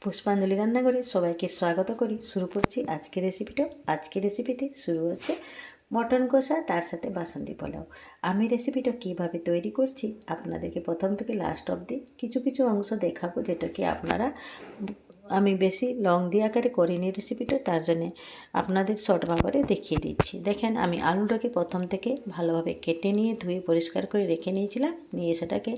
পুষ্পাঞ্জলি রান্নাঘরে সবাইকে স্বাগত করি। শুরু করছি আজকের রেসিপিটা। আজকের রেসিপিতে শুরু হচ্ছে মটন কষা, তার সাথে বাসন্তী পোলাও। আমি রেসিপিটা কিভাবে তৈরি করছি আপনাদেরকে প্রথম থেকে লাস্ট অবধি কিছু কিছু অংশ দেখাবো, যেটাকে আপনারা, আমি বেশি লং দিয়ে আকারে করিনি রেসিপিটা, তার জন্যে আপনাদের শর্ট ভাবে দেখিয়ে দিচ্ছি। দেখেন, আমি আলুটাকে প্রথম থেকে ভালোভাবে কেটে নিয়ে ধুয়ে পরিষ্কার করে রেখে নিয়েছিলাম। নিয়ে সেটাকে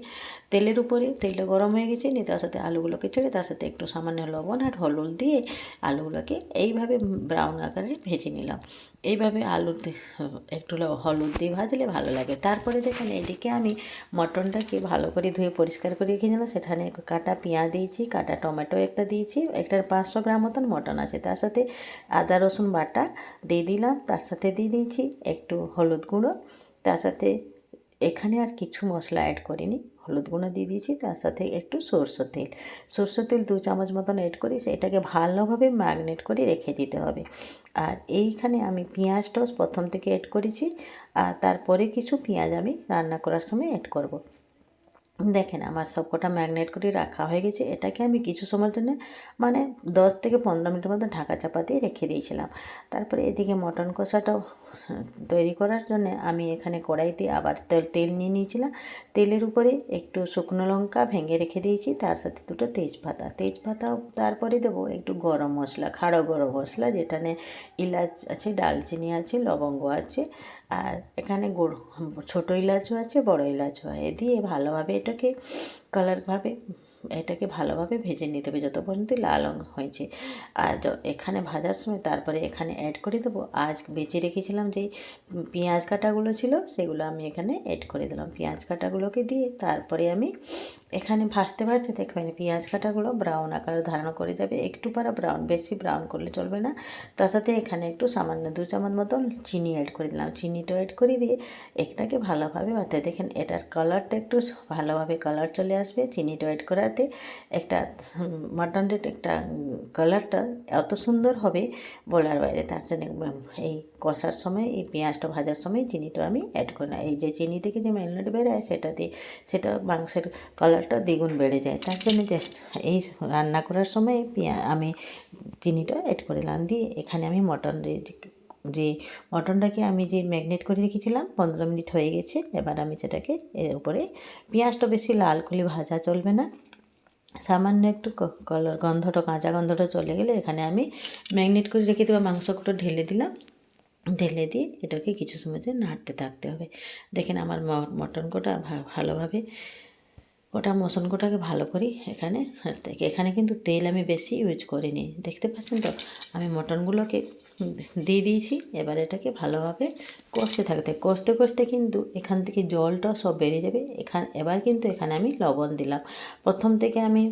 তেলের উপরে, তেলটা গরম হয়ে গেছে, নিয়ে তার সাথে আলুগুলোকে ছেড়ে তার সাথে একটু সামান্য লবণ আর হলুদ দিয়ে আলুগুলোকে এইভাবে ব্রাউন আকারে ভেজে নিলাম। এইভাবে আলুতে একটু হলুদ দিয়ে ভাজলে ভালো লাগে। তারপরে দেখেন, এদিকে আমি মটনটাকে ভালো করে ধুয়ে পরিষ্কার করে রেখেছিলাম। সেখানে কাটা পেঁয়াজ দিয়েছি, কাটা টমেটো একটা দিয়েছি, একটা 500 গ্রাম মতন মটন আছে। তার সাথে আদা রসুন বাটা দিয়ে দিলাম, তার সাথে দিয়ে দিয়েছি একটু হলুদ গুঁড়ো, তার সাথে এখানে আর কিছু মশলা অ্যাড করিনি। হলুদ গুঁড়ো দিয়ে দিয়েছি, তার সাথে একটু সরষের তেল 2 চামচ মতন অ্যাড করি। সেটাকে ভালোভাবে ম্যারিনেট করে রেখে দিতে হবে। আর এইখানে আমি পেঁয়াজটাও প্রথম থেকে অ্যাড করেছি, আর তারপরে কিছু পেঁয়াজ আমি রান্না করার সময় অ্যাড করব। দেখেন, আমার সবকটা ম্যারিনেট করে রাখা হয়ে গেছে। এটাকে আমি কিছু সময়ের জন্য, মানে 10 থেকে 15 মিনিটের মতো ঢাকা চাপা দিয়ে রেখে দিয়েছিলাম। তারপরে এদিকে মটন কষাটাও তৈরি করার জন্য আমি এখানে কড়াইতে আবার তেল নিয়ে নিয়েছিলাম। তেলের উপরে একটু শুকনো লঙ্কা ভেঙে রেখে দিয়েছি, তার সাথে দুটো তেজপাতাও তারপরে দেবো একটু গরম মশলা, খাড়ো গরম মশলা, যেখানে এলাচ আছে, দালচিনি আছে, লবঙ্গ আছে, আর এখানে ছোটো এলাচও আছে, বড় এলাচও আছে। দিয়ে ভালোভাবে এটাকে ভালোভাবে ভেজে নিতে হবে যত পর্যন্ত লাল হয়েছে। আর এখানে ভাজার সময় তারপরে এখানে অ্যাড করে দেবো আজ বেঁচে রেখেছিলাম যেই পেঁয়াজ কাটাগুলো ছিল, সেগুলো আমি এখানে অ্যাড করে দিলাম। পেঁয়াজ কাটাগুলোকে দিয়ে তারপরে আমি এখানে ভাজতে দেখবেন পেঁয়াজ কাটাগুলো ব্রাউন আকার ধারণ করে যাবে। একটু ব্রাউন, বেশি ব্রাউন করলে চলবে না। তার সাথে এখানে একটু সামান্য 2 চামচ মতন চিনি অ্যাড করে দিলাম। চিনিটা অ্যাড করে দিয়ে এটাকে ভালোভাবে ভাজতে, দেখেন এটার কালারটা একটু ভালোভাবে কালার চলে আসবে। চিনিটা অ্যাড করাতে একটা মাটনের একটা কালারটা এত সুন্দর হবে বলার বাইরে। তার জন্য এই কষার সময়, এই পেঁয়াজটা ভাজার সময় চিনিটা আমি অ্যাড করি না। এই যে চিনি থেকে যে ম্যারিনেট বেরোয় সেটা মাংসের কালারটা দ্বিগুণ বেড়ে যায়। তার জন্য এই রান্না করার সময় আমি চিনিটা অ্যাড করে দিলাম। দিয়ে এখানে আমি মটনটাকে আমি যে ম্যারিনেট করে রেখেছিলাম, 15 মিনিট হয়ে গেছে। এবার আমি সেটাকে এর উপরে, পেঁয়াজটা বেশি লাল করে ভাজা চলবে না, সামান্য একটু কাঁচা গন্ধটা চলে গেলে এখানে আমি ম্যারিনেট করে রেখে দেওয়া মাংসগুলো ঢেলে দিলাম। ঢেলে দিয়ে এটাকে কিছু সময় ধরে নাড়তে থাকতে হবে। দেখেন, আমার মটন কোটা ভালোভাবে মশনটাকে ভালো করি এখানে কিন্তু তেল আমি বেশি ইউজ করিনি। দেখতে পাচ্ছেন তো, আমি মটনগুলোকে দিয়ে দিয়েছি। এবার এটাকে ভালোভাবে কষতে কিন্তু এখান থেকে জলটা সব বেরিয়ে যাবে। এবার কিন্তু এখানে আমি লবণ দিলাম। প্রথম থেকে আমি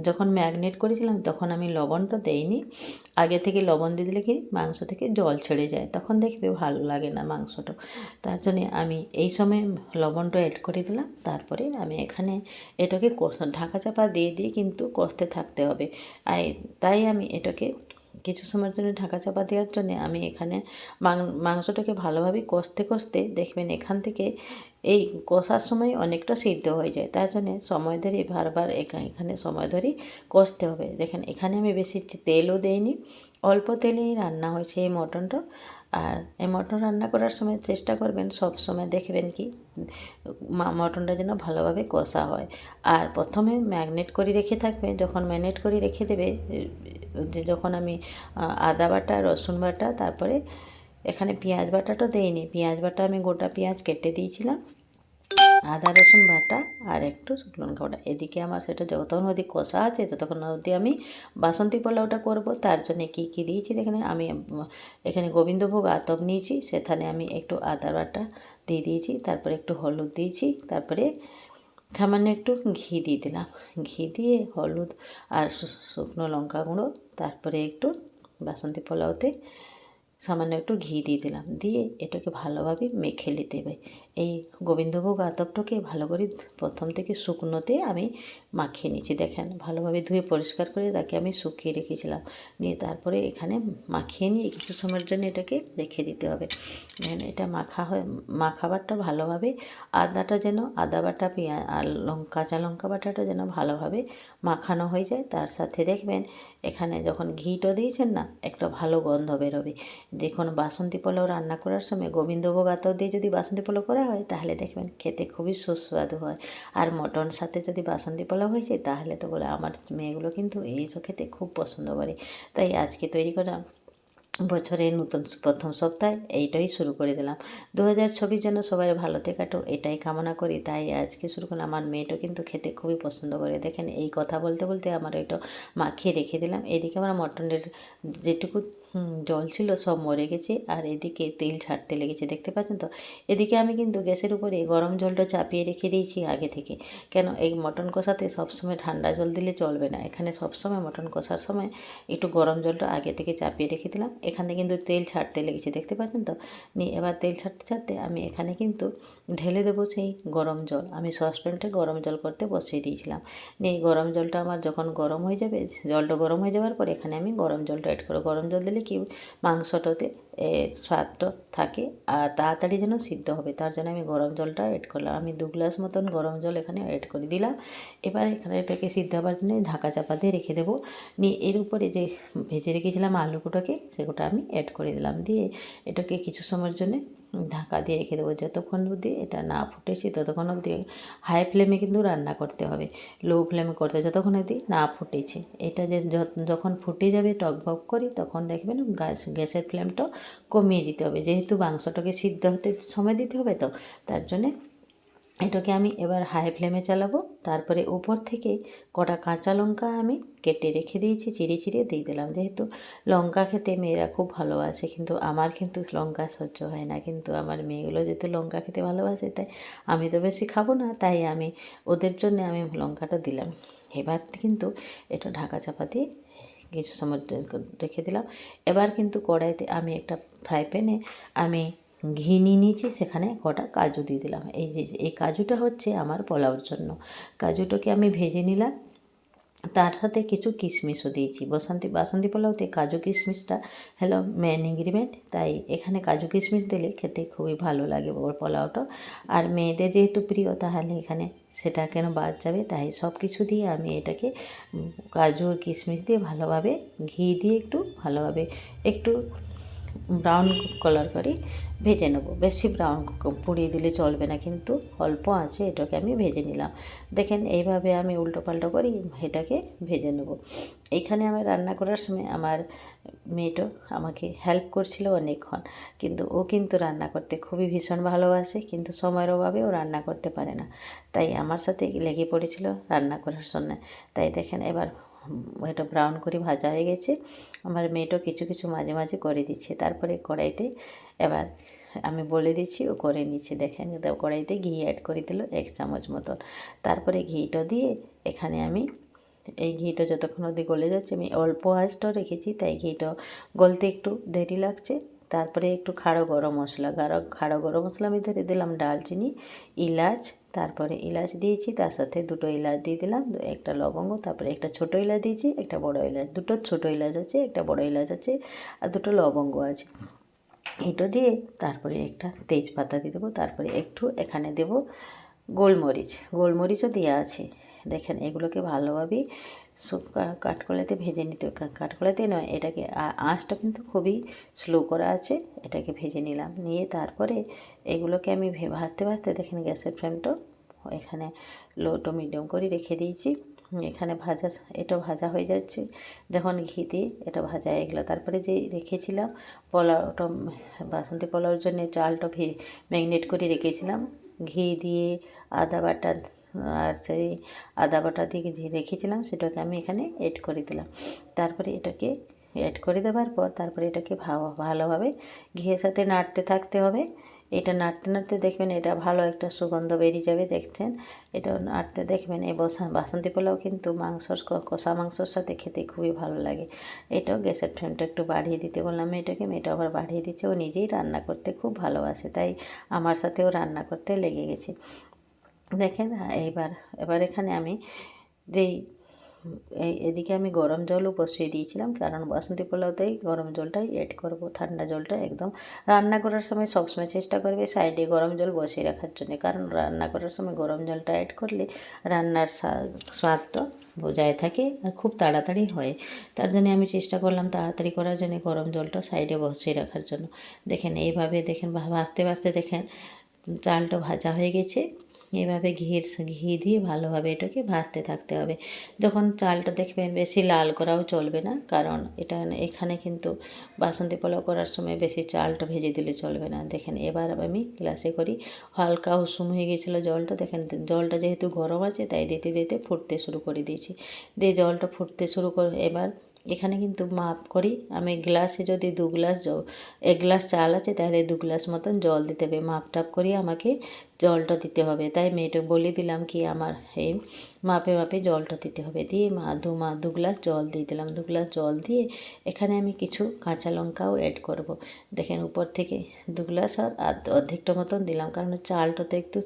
যখন ম্যারিনেট করেছিলাম তখন আমি লবণটা দেইনি। আগে থেকে লবণ দিয়ে দিলে কি মাংস থেকে জল ছেড়ে যায়, তখন দেখবে ভালো লাগে না মাংসটা। তার জন্যে আমি এই সময় লবণটা অ্যাড করে দিলাম। তারপরে আমি এখানে এটাকে ঢাকা চাপা দিয়ে কিন্তু কষতে থাকতে হবে। তাই আমি এটাকে কিছু সময়ের জন্য ঢাকা চাপা দেওয়ার জন্যে আমি এখানে মাংসটাকে ভালোভাবে কষতে দেখবেন এখান থেকে এই কষার সময় অনেকটা সিদ্ধ হয়ে যায়। তার জন্যে সময় ধরে বারবার এখানে সময় ধরেই কষতে হবে। দেখেন, এখানে আমি বেশি তেলও দেইনি, অল্প তেলেই রান্না হয়েছে এই মটনটা। আর এই মটন রান্না করার সময় চেষ্টা করবেন সব সময়, দেখবেন কি মটনটা যেন ভালোভাবে কষা হয়। আর প্রথমে ম্যারিনেট করে রেখে থাকবে, যখন ম্যারিনেট করে রেখে দেবে, যখন আমি আদা বাটা, রসুন বাটা, তারপরে এখানে পেঁয়াজ বাটাটা দেইনি, পেঁয়াজ বাটা আমি গোটা পেঁয়াজ কেটে দিয়েছিলাম, আদা রসুন বাটা আর একটু শুকনো লঙ্কা বাটা। এদিকে আমার সেটা যতক্ষণ অবধি কষা আছে ততক্ষণ অবধি আমি বাসন্তী পোলাওটা করব। তার জন্য কী দিয়েছি দেখেন, আমি এখানে গোবিন্দভোগ আতপ নিয়েছি, সেখানে আমি একটু আদা বাটা দিয়ে দিয়েছি, তারপরে একটু হলুদ দিয়েছি, তারপরে সামান্য একটু ঘি দিয়ে দিলাম। ঘি দিয়ে হলুদ আর শুকনো লঙ্কা গুঁড়ো, তারপরে একটু বাসন্তী পোলাওতে সামান্য একটু ঘি দিয়ে দিলাম। দিয়ে এটাকে ভালোভাবে মেখে নিতে হবে। এই গোবিন্দভোগ আতপটাকে ভালো করে প্রথম থেকে শুকনোতে আমি মাখিয়ে নিয়েছি। দেখেন ভালোভাবে ধুয়ে পরিষ্কার করে তাকে আমি শুকিয়ে রেখেছিলাম। নিয়ে তারপরে এখানে মাখিয়ে নিয়ে কিছু সময়ের জন্য এটাকে রেখে দিতে হবে। এটা মাখাবারটা ভালোভাবে আদাটা যেন আদা বাটা পেঁয়াজ আর কাঁচা লঙ্কা বাটাটা যেন ভালোভাবে মাখানো হয়ে যায়। তার সাথে দেখবেন এখানে যখন ঘিটা দিয়েছেন না, একটা ভালো গন্ধ বেরোবে। দেখুন বাসন্তী পোলাও রান্না করার সময় গোবিন্দভোগ আতর দিয়ে যদি বাসন্তী পোলাও করা হয় তাহলে দেখবেন খেতে খুবই সুস্বাদু হয়। আর মটন সাথে যদি বাসন্তী পোলাও হয়েছে তাহলে তো বলে আমার মেয়েগুলো কিন্তু এইসব খেতে খুব পছন্দ করে। তাই আজকে তৈরি করা বছরের নতুন প্রথম সপ্তাহে এইটাই শুরু করে দিলাম। 2024 যেন সবাই ভালোতে কাটো এটাই কামনা করি। তাই আজকে শুরু করলাম। আমার মেয়েটাও কিন্তু খেতে খুবই পছন্দ করে। দেখেন এই কথা বলতে বলতে আমার ওইটা মাখিয়ে রেখে দিলাম। এদিকে আমার মটনের যেটুকু জল ছিল সব মরে গেছে, আর এদিকে তেল ছাড়তে লেগেছে, দেখতে পাচ্ছেন তো। এদিকে আমি কিন্তু গ্যাসের উপরে গরম জলটা চাপিয়ে রেখে দিয়েছি আগে থেকে। কেন এই মটন কষাতে সবসময় ঠান্ডা জল দিলে চলবে না। এখানে সবসময় মটন কষার সময় একটু গরম জলটা আগে থেকে চাপিয়ে রেখে দিলাম। এখানে কিন্তু তেল ছাড়তে লেগেছে, দেখতে পাচ্ছেন তো। নিয়ে এবার তেল ছাড়তে ছাড়তে আমি এখানে কিন্তু ঢেলে দেবো সেই গরম জল। আমি সসপ্যানটা গরম জল করতে বসিয়ে দিয়েছিলাম। নিয়ে গরম জলটা আমার যখন গরম হয়ে যাবে, জলটা গরম হয়ে যাওয়ার পর এখানে আমি গরম জলটা অ্যাড করবো। গরম জল দিলে কি মাংসটাতে স্বাদটা থাকে আর তাড়াতাড়ি যেন সিদ্ধ হবে, তার জন্য আমি গরম জলটা অ্যাড করলাম। আমি 2 গ্লাস মতন গরম জল এখানে অ্যাড করে দিলাম। এবার এখানে এটাকে সিদ্ধ হওয়ার জন্য ঢাকা চাপা দিয়ে রেখে দেবো। নিয়ে এর উপরে যে ভেজে রেখেছিলাম আলুগুলোকে সেগুলো আমি অ্যাড করে দিলাম। দিয়ে এটাকে কিছু সময়ের জন্যে ঢাকা দিয়ে রেখে দেবো। যতক্ষণ অবধি এটা না ফুটেছে ততক্ষণ অবধি হাই ফ্লেমে কিন্তু রান্না করতে হবে, লো ফ্লেমে করতে হবে যতক্ষণ অবধি না ফুটেছে। এটা যে যখন ফুটে যাবে টকবক করে তখন দেখবেন গ্যাসের ফ্লেমটা কমিয়ে দিতে হবে, যেহেতু মাংসটাকে সিদ্ধ হতে সময় দিতে হবে তো তার জন্যে এটাকে আমি এবার হাই ফ্লেমে চালাবো। তারপরে উপর থেকে কটা কাঁচা লঙ্কা আমি কেটে রেখে দিয়েছি, চিড়ে চিড়ে দিয়ে দিলাম। যেহেতু লঙ্কা খেতে মেয়েরা খুব ভালোবাসে, কিন্তু আমার কিন্তু লঙ্কা সহ্য হয় না। কিন্তু আমার মেয়েগুলো যেহেতু লঙ্কা খেতে ভালোবাসে তাই আমি তো বেশি খাবো না, তাই আমি ওদের জন্য আমি লঙ্কাটা দিলাম। এবার কিন্তু এটা ঢাকা চাপা দিয়ে কিছু সময় রেখে দিলাম। এবার কিন্তু কড়াইতে আমি একটা ফ্রাই প্যানে আমি ঘি নিয়ে নিয়েছি, সেখানে কটা কাজু দিয়ে দিলাম। এই কাজুটা হচ্ছে আমার পোলাওর জন্য। কাজুটাকে আমি ভেজে নিলাম, তার সাথে কিছু কিশমিশও দিয়েছি। বাসন্তী পোলাওতে কাজু কিশমিশটা হলো মেন ইনগ্রিডিয়েন্ট, তাই এখানে কাজু কিশমিশ দিলে খেতে খুবই ভালো লাগে ওর পোলাওটা। আর মেয়েদের যেহেতু প্রিয় তাহলে এখানে সেটা কেন বাদ যাবে, তাই সব কিছু দিয়ে আমি এটাকে কাজু আর কিশমিশ দিয়ে ভালোভাবে ঘি দিয়ে একটু ভালোভাবে একটু ব্রাউন কালার করে ভেজে নেব। বেশি ব্রাউন পুড়িয়ে দিলে চলবে না, কিন্তু অল্প আঁচে এটাকে আমি ভেজে নিলাম। দেখেন এইভাবে আমি উল্টো পাল্টো করে এটাকে ভেজে নেব। এইখানে আমি রান্না করার সময় আমার মেয়েটা আমাকে হেল্প করছিল অনেকক্ষণ, কিন্তু ও কিন্তু রান্না করতে খুবই ভীষণ ভালোবাসে, কিন্তু সময়ের অভাবে ও রান্না করতে পারে না। তাই আমার সাথে লেগে পড়েছিল রান্না করার সময়। তাই দেখেন এবার এটা ব্রাউন করে ভাজা হয়ে গেছে। আমার মেয়েটাও কিছু কিছু মাঝে মাঝে করে দিচ্ছে। তারপরে কড়াইতে এবার আমি বলে দিচ্ছি ও করে নিচ্ছে। দেখেন কড়াইতে ঘি অ্যাড করে দিল 1 চামচ মতন। তারপরে ঘিটা দিয়ে এখানে আমি এই ঘিটা যতক্ষণ অবধি গলে যাচ্ছে, আমি অল্প আঁচটা রেখেছি তাই ঘিটা গলতে একটু দেরি লাগছে। তারপরে একটু খাড়ো গরম মশলা আমি ধরে দিলাম দারচিনি, এলাচ, তারপরে এলাচ দিয়েছি, তার সাথে 2টো এলাচ দিয়ে দিলাম, একটা লবঙ্গ, তারপরে একটা ছোটো এলাচ দিয়েছি, একটা বড় এলাচ, 2টো ছোটো এলাচ আছে, একটা বড় এলাচ আছে, আর 2টো লবঙ্গ আছে। এটা দিয়ে তারপরে একটা তেজপাতা দিয়ে দেবো। তারপরে একটু এখানে দেবো গোলমরিচও দেওয়া আছে। দেখেন এগুলোকে ভালোভাবে কাঠকলাতে ভেজে নিতে, কাঠকলাতে নয়, এটাকে আঁচটা কিন্তু খুবই স্লো করা আছে। এটাকে ভেজে নিলাম, নিয়ে তারপরে এগুলোকে আমি ভাজতে ভাজতে দেখেন গ্যাসের ফ্লেমটা এখানে লো টু মিডিয়াম করে রেখে দিয়েছি। এখানে এটা ভাজা হয়ে যাচ্ছে, যখন ঘি দিয়ে এটা ভাজা হয়ে গেলো তারপরে যে রেখেছিলাম পোলাওটা, বাসন্তী পোলাওর জন্য চালটা ম্যারিনেট করে রেখেছিলাম ঘি দিয়ে আদা বাটা, আর সেই আদা বাটা দিয়ে যে রেখেছিলাম সেটাকে আমি এখানে এড করে দিলাম। তারপরে এটাকে অ্যাড করে দেওয়ার পর তারপরে এটাকে ভালোভাবে ঘিয়ের সাথে নাড়তে থাকতে হবে। এটা নাড়তে নাড়তে দেখবেন এটা ভালো একটা সুগন্ধ বেরিয়ে যাবে। দেখছেন, এটা নাড়তে দেখবেন এই বাসন্তী পোলাও কিন্তু কষা মাংসর সাথে খেতে খুবই ভালো লাগে। এটাও গ্যাসের ফ্লেমটা একটু বাড়িয়ে দিতে বললাম মেয়েটাকে, মেয়েটা আবার বাড়িয়ে দিচ্ছে। ও নিজেই রান্না করতে খুব ভালোবাসে, তাই আমার সাথেও রান্না করতে লেগে গেছে। দেখেন এবার এখানে আমি যেই এদিকে আমি গরম জলও বসিয়ে দিয়েছিলাম, কারণ বাসন্তী পোলাওতেই গরম জলটাই অ্যাড করব। ঠান্ডা জলটা একদম রান্না করার সময় সবসময় চেষ্টা করবে সাইডে গরম জল বসিয়ে রাখার জন্য, কারণ রান্না করার সময় গরম জলটা অ্যাড করলে রান্নার স্বাদটা বজায় থাকে আর খুব তাড়াতাড়ি হয়। তার জন্য আমি চেষ্টা করলাম তাড়াতাড়ি করার জন্য গরম জলটা সাইডে বসিয়ে রাখার জন্য। দেখেন এইভাবে দেখেন ভাজতে ভাজতে দেখেন চালটা ভাজা হয়ে গেছে। এভাবে ঘি দিয়ে ভালোভাবে এটাকে ভাজতে থাকতে হবে। যখন চালটা দেখবেন বেশি লাল করাও চলবে না, কারণ এখানে কিন্তু বাসন্তী পোলাও করার সময় বেশি চালটা ভেজে দিলে চলবে না। দেখেন এবার আমি গ্লাসে করি, হালকা উষুম হয়ে গিয়েছিলো জলটা। দেখেন জলটা যেহেতু গরম আছে তাই দিতে দিতে ফুটতে শুরু করে দিয়েছি। দিয়ে জলটা ফুটতে শুরু করে এবার এখানে কিন্তু মাপ করি আমি, গ্লাসে যদি 2 গ্লাস 1 গ্লাস চাল আছে তাহলে 2 গ্লাস মতন জল দিতে হবে। মাপ টাপ করি আমাকে জলটা দিতে হবে, তাই মেয়েটা বলে দিলাম কি আমার এই মাপে মাপে জলটা দিতে হবে। দিয়ে দু গ্লাস জল দিয়ে দিলাম। 2 গ্লাস জল দিয়ে এখানে আমি কিছু কাঁচা লঙ্কাও অ্যাড করব। দেখেন উপর থেকে 2 গ্লাস আর অর্ধেকটা মতন দিলাম, কারণ চালটাতে একটু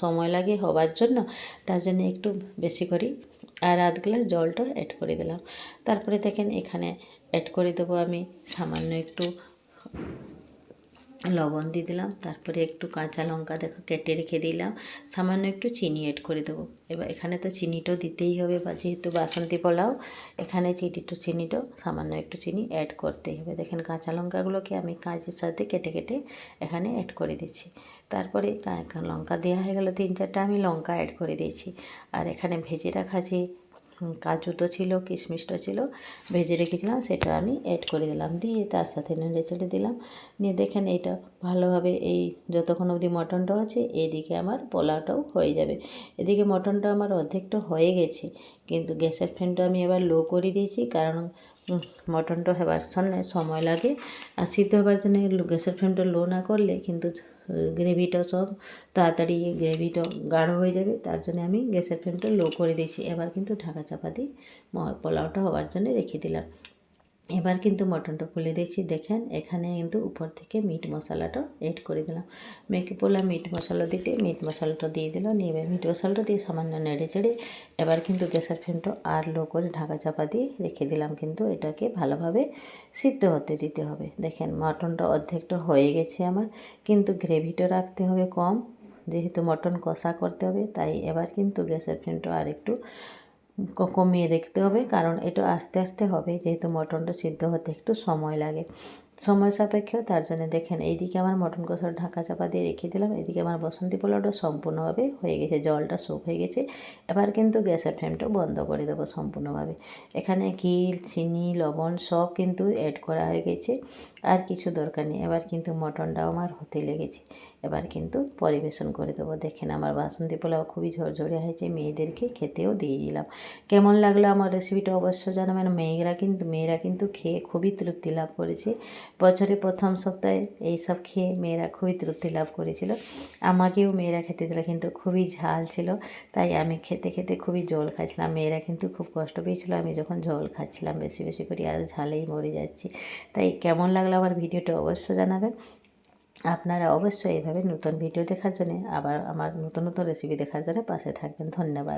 সময় লাগে হবার জন্য, তার জন্য একটু বেশি করি আর আধ গ্লাস জলটা অ্যাড করে দিলাম। তারপরে দেখেন এখানে অ্যাড করে দেবো আমি সামান্য একটু লবণ দিয়ে দিলাম, তারপরে একটু কাঁচা লঙ্কা দেখো কেটে রেখে দিলাম, সামান্য একটু চিনি অ্যাড করে দেবো। এবার এখানে তো চিনিটাও দিতেই হবে, বা যেহেতু বাসন্তী পোলাও এখানে চিনিটাও সামান্য একটু চিনি অ্যাড করতেই হবে। দেখেন কাঁচা লঙ্কাগুলোকে আমি কাঁচের সাথে কেটে কেটে এখানে অ্যাড করে দিচ্ছি। তারপরে লঙ্কা দেওয়া হয়ে গেল 3-4টা, আমি লঙ্কা অ্যাড করে দিয়েছি। আর এখানে ভেজে রাখা যে কাজুটা ছিল, কিশমিশটা ছিল ভেজে রেখেছিলাম, সেটা আমি অ্যাড করে দিলাম। দিয়ে তার সাথে নেড়ে চেড়ে দিলাম। নিয়ে দেখেন এটা ভালোভাবে এই যতক্ষণ অবধি মটনটাও আছে, এদিকে আমার পোলাওটাও হয়ে যাবে। এদিকে মটনটা আমার অর্ধেকটা হয়ে গেছে, কিন্তু গ্যাসের ফ্লেমটা আমি এবার লো করে দিয়েছি, কারণ মটনটা হবার সময় লাগে। আর সিদ্ধ হবার জন্য গ্যাসের ফ্লেমটা লো না করলে কিন্তু গ্রেভিটা সব তাড়াতাড়ি গ্রেভিটা গাঢ় হয়ে যাবে, তার জন্য আমি গ্যাসের ফ্লেমটা লো করে দিয়েছি। এবার কিন্তু ঢাকা চাপা দিয়ে পোলাওটা হওয়ার জন্য রেখে দিলাম। এবার কিন্তু মটনটা খুলে দিয়েছি। দেখেন এখানে কিন্তু উপর থেকে মিট মশলাটা অ্যাড করে দিলাম। মেয়েকে বললাম মিট মশলা দিতে, মিট মশলাটা দিয়ে দিল। নিয়ে মিট মশলাটা দিয়ে সামান্য নেড়ে চেড়ে এবার কিন্তু গ্যাসের ফ্লেমটা আর লো করে ঢাকা চাপা দিয়ে রেখে দিলাম। কিন্তু এটাকে ভালোভাবে সিদ্ধ হতে দিতে হবে। দেখেন মটনটা অর্ধেকটা হয়ে গেছে আমার, কিন্তু গ্রেভিটা রাখতে হবে কম, যেহেতু মটন কষা করতে হবে, তাই এবার কিন্তু গ্যাসের ফ্লেমটা আর একটু কমিয়ে দেখতে হবে, কারণ এটা আস্তে আস্তে হবে, যেহেতু মটনটা সিদ্ধ হতে একটু সময় লাগে, সময় সাপেক্ষ। তার জন্য দেখেন এইদিকে আমার মটন কষার ঢাকা চাপা দিয়ে রেখে দিলাম, এদিকে আমার বাসন্তী পোলাওটা সম্পূর্ণভাবে হয়ে গেছে, জলটা শুক হয়ে গেছে। এবার কিন্তু গ্যাসের ফ্লেমটা বন্ধ করে দেবো সম্পূর্ণভাবে। এখানে ঘি, চিনি, লবণ সব কিন্তু অ্যাড করা হয়ে গেছে, আর কিছু দরকার নেই। এবার কিন্তু মটনটাও আমার হতে লেগেছে, এবার কিন্তু পরিবেশন করে দেবো। দেখেন আমার বাসন্তী পোলাও খুবই ঝরঝরে হয়েছে, মেয়েদেরকে খেতেও দিয়ে দিলাম। কেমন লাগলো আমার রেসিপিটা অবশ্য জানাবেন। মেয়েরা কিন্তু খেয়ে খুবই তৃপ্তি লাভ করেছে। বছরের প্রথম সপ্তাহে এইসব খেয়ে মেয়েরা খুবই তৃপ্তি লাভ করেছিল। আমাকেও মেয়েরা খেতে দিল, কিন্তু খুবই ঝাল ছিল, তাই আমি খেতে খেতে খুবই জল খাচ্ছিলাম। মেয়েরা কিন্তু খুব কষ্ট পেয়েছিল আমি যখন জল খাচ্ছিলাম বেশি বেশি করে, আর ঝালেই মরে যাচ্ছি। তাই কেমন লাগলো আমার ভিডিওটা অবশ্য জানাবেন। আপনারা অবশ্যই এইভাবে নতুন ভিডিও দেখার জন্য, আবার আমার নতুন নতুন রেসিপি দেখার জন্য পাশে থাকবেন। ধন্যবাদ।